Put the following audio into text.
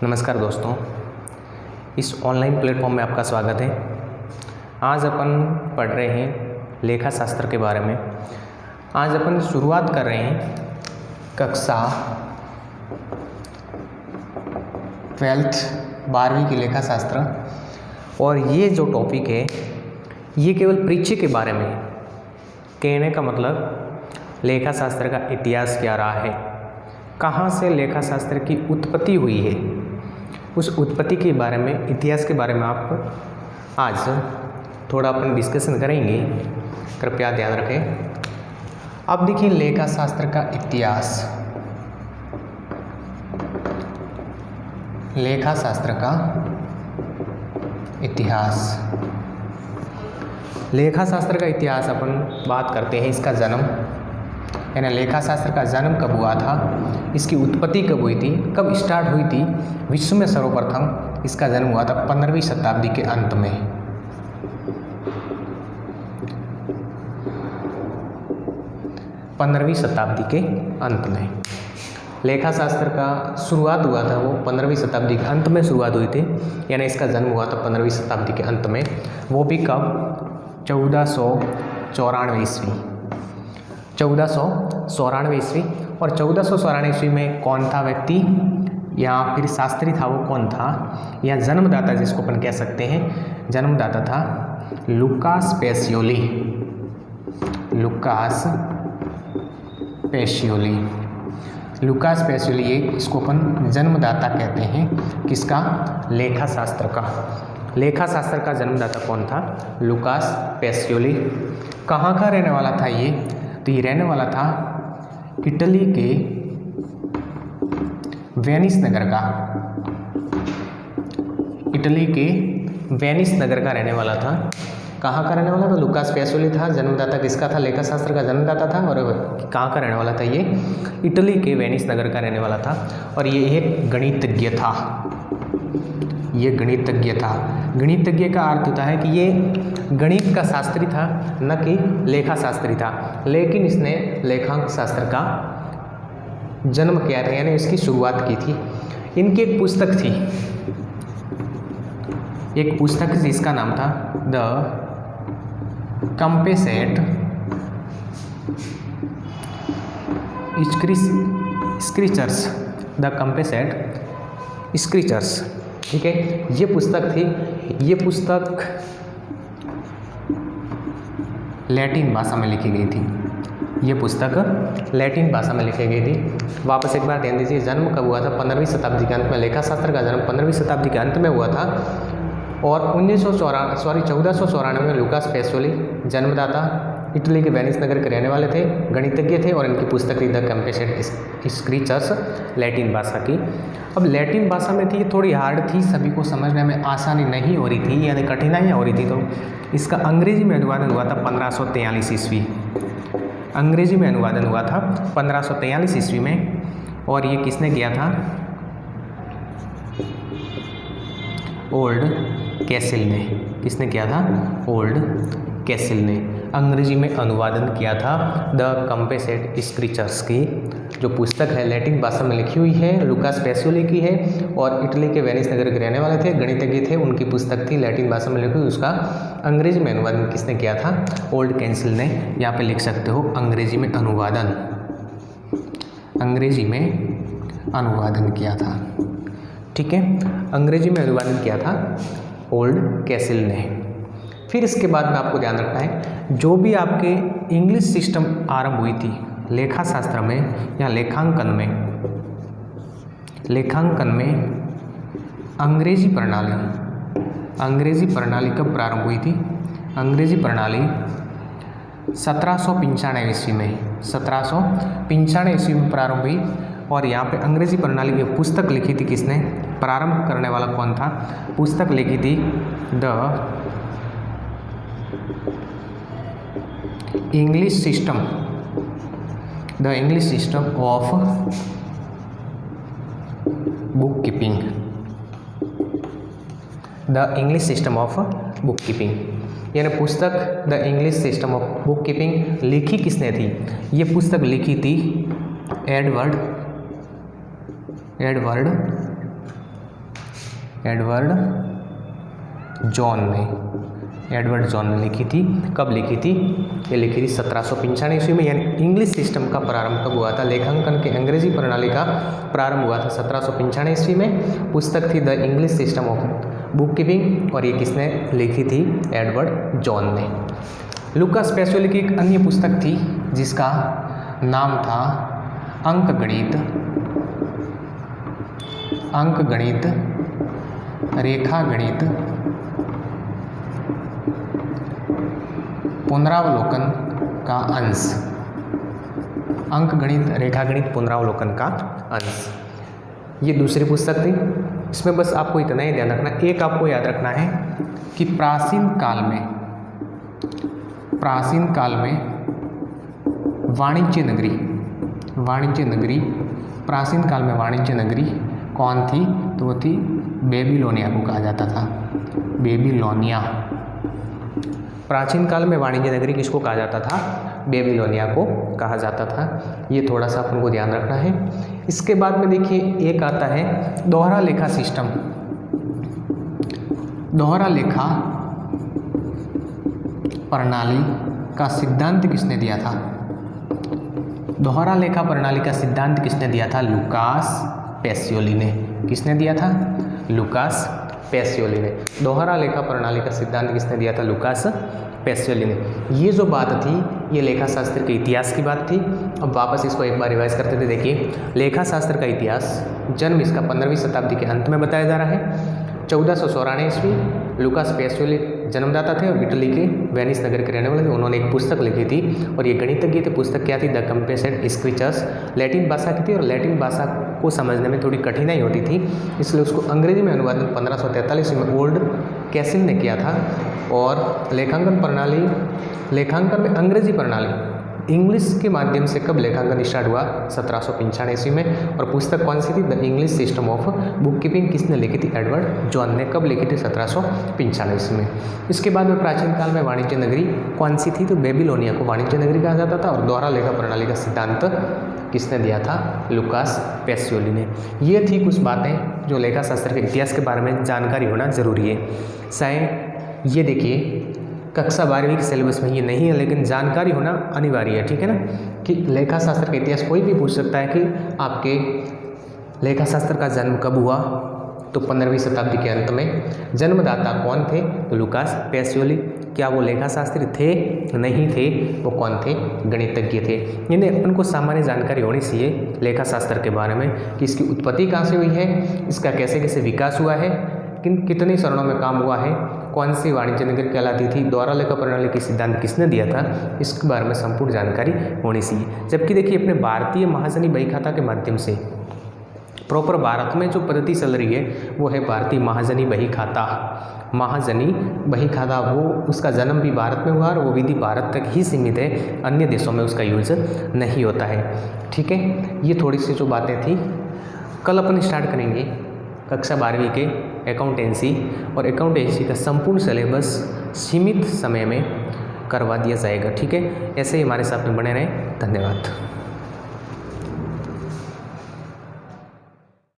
नमस्कार दोस्तों, इस ऑनलाइन प्लेटफॉर्म में आपका स्वागत है। आज अपन पढ़ रहे हैं लेखा शास्त्र के बारे में। आज अपन शुरुआत कर रहे हैं कक्षा 12th 12वीं की लेखा शास्त्र। और ये जो टॉपिक है ये केवल परिचय के बारे में है। कहने का मतलब लेखा शास्त्र का इतिहास क्या रहा है, कहाँ से लेखा शास्त्र की उत्पत्ति हुई है, उस उत्पत्ति के बारे में, इतिहास के बारे में आप आज थोड़ा अपन डिस्कशन करेंगे। कृपया ध्यान रखें। अब देखिए लेखा शास्त्र का इतिहास। लेखा शास्त्र का इतिहास, लेखा शास्त्र का इतिहास अपन बात करते हैं। इसका जन्म यानी लेखा शास्त्र का जन्म कब हुआ था, इसकी उत्पत्ति कब हुई थी, कब स्टार्ट हुई थी। विश्व में सर्वप्रथम इसका जन्म हुआ था 15वीं शताब्दी के अंत में। 15वीं शताब्दी के अंत में लेखा शास्त्र का शुरुआत हुआ था। वो 15वीं शताब्दी के अंत में शुरुआत हुई थी, यानी इसका जन्म हुआ था 15वीं शताब्दी के अंत में। वो भी कब? 1494 ईस्वी। 1494 ईस्वी। और 1494 ईस्वी में कौन था व्यक्ति या फिर शास्त्री था, वो कौन था, या जन्मदाता जिसको अपन कह सकते हैं, जन्मदाता था Lucas Pacioli. Lucas Pacioli, Lucas Pacioli, ये इसको अपन जन्मदाता कहते हैं। किसका? लेखा शास्त्र का। लेखा शास्त्र का जन्मदाता कौन था? Lucas Pacioli. कहाँ का रहने वाला था ये? तो ये रहने वाला था इटली के वेनिस नगर का। इटली के वेनिस नगर का रहने वाला था। कहाँ का रहने वाला था? लुकास पेसियोली था। जन्मदाता किसका था? लेखा शास्त्र का जन्मदाता था। और कहाँ का रहने वाला था ये? इटली के वेनिस नगर का रहने वाला था। और ये एक गणितज्ञ था। ये गणितज्ञ था। गणितज्ञ का अर्थ होता है कि ये गणित का शास्त्री था, न कि लेखा शास्त्री था। लेकिन इसने लेखांक शास्त्र का जन्म किया था, यानी इसकी शुरुआत की थी। इनकी एक पुस्तक थी, एक पुस्तक जिसका नाम था द कंपेसेट स्क्रीचर्स। द कंपेसेट स्क्रीचर्स, ठीक है, ये पुस्तक थी। ये पुस्तक लैटिन भाषा में लिखी गई थी। ये पुस्तक लैटिन भाषा में लिखी गई थी। वापस एक बार ध्यान दीजिए, जन्म कब हुआ था? 15वीं शताब्दी के अंत में। लेखा शास्त्र का जन्म 15वीं शताब्दी के अंत में हुआ था। और 1494 में लुकास पेसियोली जन्मदाता, इटली के वेनिस नगर के रहने वाले थे, गणितज्ञ थे। और इनकी पुस्तक थी द कंपेसेट स्क्रीचर्स, लैटिन भाषा की। अब लैटिन भाषा में थी, थोड़ी हार्ड थी, सभी को समझने में आसानी नहीं हो रही थी, यानी कठिनाइयाँ हो रही थी। तो इसका अंग्रेजी में अनुवादन हुआ था 1543 ईस्वी। अंग्रेजी में अनुवादन हुआ था 1543 ईस्वी में। और ये किसने किया था? ओल्ड कैसिल ने। किसने किया था? ओल्ड कैसिल ने अंग्रेजी में अनुवादन किया था द कंपेसेट स्क्रीचर्स की, जो पुस्तक है लैटिन भाषा में लिखी हुई है, लुकास पेसियोली की है। और इटली के वेनिस नगर के रहने वाले थे, गणितज्ञ थे, उनकी पुस्तक थी लैटिन भाषा में लिखी हुई। उसका अंग्रेजी में अनुवादन किसने किया था? ओल्ड कैसिल ने। यहाँ पे लिख सकते हो अंग्रेजी में अनुवादन, अंग्रेजी में अनुवादन किया था, ठीक है, अंग्रेजी में अनुवादन किया था ओल्ड कैसिल ने। फिर इसके बाद में आपको ध्यान रखना है, जो भी आपके इंग्लिश सिस्टम आरंभ हुई थी लेखा शास्त्र में या लेखांकन में अंग्रेजी प्रणाली कब प्रारंभ हुई थी? अंग्रेजी प्रणाली 1795 ईस्वी में। 1795 ईस्वी में प्रारंभ हुई। और यहाँ पे अंग्रेजी प्रणाली की पुस्तक लिखी थी किसने? प्रारंभ करने वाला कौन था? पुस्तक लिखी थी the English system of book keeping. The English system of book keeping, यानी पुस्तक the English system of book keeping लिखी किसने थी? ये पुस्तक लिखी थी एडवर्ड एडवर्ड जॉन ने लिखी थी। कब लिखी थी? ये लिखी थी 1795 ईस्वी में। यानी इंग्लिश सिस्टम का प्रारंभ कब हुआ था? लेखांकन के अंग्रेजी प्रणाली का प्रारंभ हुआ था 1795 ईस्वी में। पुस्तक थी the English system of book keeping और ये किसने लिखी थी? एडवर्ड जॉन ने। लुकास पैसियोली की एक अन्य पुस्तक थी जिसका नाम था अंकगणित, रेखागणित, पुनरावलोकन का अंश। अंकगणित, रेखागणित, पुनरावलोकन का अंश, ये दूसरी पुस्तक थी। इसमें बस आपको इतना ही ध्यान रखना, एक आपको याद रखना है कि प्राचीन काल में वाणिज्य नगरी कौन थी? तो वो थी बेबीलोनिया को कहा जाता था। बेबीलोनिया। प्राचीन काल में वाणिज्य नगरी किसको कहा जाता था? बेबीलोनिया को कहा जाता था। ये थोड़ा सा अपन को ध्यान रखना है। इसके बाद में देखिए एक आता है दोहरा लेखा सिस्टम। दोहरा लेखा प्रणाली का सिद्धांत किसने दिया था? दोहरा लेखा प्रणाली का सिद्धांत किसने दिया था? लुकास पैसियोली ने। किसने दिया था? लुकास पैसियोली ने। दोहरा लेखा प्रणाली का सिद्धांत किसने दिया था? लुकास पैसियोली ने। ये जो बात थी ये लेखा शास्त्र के इतिहास की बात थी। अब वापस इसको एक बार रिवाइज करते थे। देखिए लेखा शास्त्र का इतिहास, जन्म इसका 15वीं शताब्दी के अंत में बताया जा रहा है। 1494 ईस्वी लुकास पैसियोली जन्मदाता थे और इटली के वेनिस नगर के रहने वाले थे। उन्होंने एक पुस्तक लिखी थी और ये गणितज्ञ थे। पुस्तक क्या थी? The कंपेसेड scriptures. लैटिन भाषा की थी और लैटिन भाषा को समझने में थोड़ी कठिनाई होती थी, इसलिए उसको अंग्रेजी में अनुवादन 1543 में ओल्ड कैसिल ने किया था। और लेखांकन में अंग्रेजी प्रणाली इंग्लिश के माध्यम से कब लेखांकन स्टार्ट हुआ? 1795 ईस्वी में। और पुस्तक कौन सी थी? The English system of book keeping. किसने लिखी थी? एडवर्ड जॉन ने। कब लिखी थी? 1795 ईस्वी में। इसके बाद में प्राचीन काल में वाणिज्य नगरी कौन सी थी? तो बेबीलोनिया को वाणिज्य नगरी कहा जाता था। और दोहरा लेखा प्रणाली का सिद्धांत किसने दिया था? लुकास पैसियोली ने। ये थी कुछ बातें जो लेखा शास्त्र के इतिहास के बारे में जानकारी होना जरूरी है। शायद ये देखिए कक्षा 12वीं के सिलेबस में ये नहीं है, लेकिन जानकारी होना अनिवार्य है। ठीक है ना, कि लेखा शास्त्र का इतिहास कोई भी पूछ सकता है कि आपके लेखा शास्त्र का जन्म कब हुआ? तो 15वीं शताब्दी के अंत में। जन्मदाता कौन थे? तो लुकास पैसियोली। क्या वो लेखा शास्त्री थे? नहीं थे। वो कौन थे? गणितज्ञ थे। यानी अपन को सामान्य जानकारी होनी चाहिए लेखा शास्त्र के बारे में कि इसकी उत्पत्ति कहाँ से हुई है, इसका कैसे कैसे विकास हुआ है, कितने चरणों में काम हुआ है, कौन सी वाणिज्य नगरी कहलाती थी, दोहरा लेखा प्रणाली के सिद्धांत किसने दिया था, इसके बारे में संपूर्ण जानकारी होनी चाहिए। जबकि देखिए अपने भारतीय महाजनी बही खाता के माध्यम से प्रॉपर भारत में जो पद्धति चल रही है वो है भारतीय महाजनी बही खाता। महाजनी बही खाता वो उसका जन्म भी भारत में हुआ और वो विधि भारत तक ही सीमित है, अन्य देशों में उसका यूज नहीं होता है। ठीक है, ये थोड़ी सी जो बातें थी। कल अपन स्टार्ट करेंगे कक्षा 12वीं के अकाउंटेंसी, और अकाउंटेंसी का संपूर्ण सिलेबस सीमित समय में करवा दिया जाएगा। ठीक है, ऐसे ही हमारे साथ में बने रहें। धन्यवाद।